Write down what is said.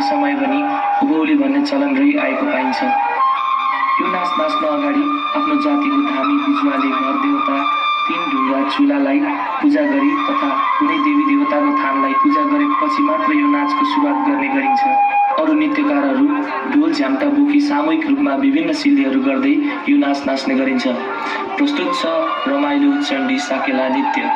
समय भनी उभौली भन्ने चलन रही आएको पाइन्छ। यो नाच नाच्न अगाडि आफ्नो जातिको धामी बिजुवाले घर देवता तीन ढुङ्गा चुलालाई पूजा गरी तथा कुनै देवी देवताको थानलाई पूजा गरेपछि मात्र यो नाचको सुरुवात गर्ने गरिन्छ। अरू नृत्यकारहरू ढोल झ्याम्टा बोकी सामूहिक रूपमा विभिन्न सिद्धिहरू गर्दै यो नाच नाच्ने गरिन्छ। प्रस्तुत छ रमाइलो चण्डी साकेला नृत्य।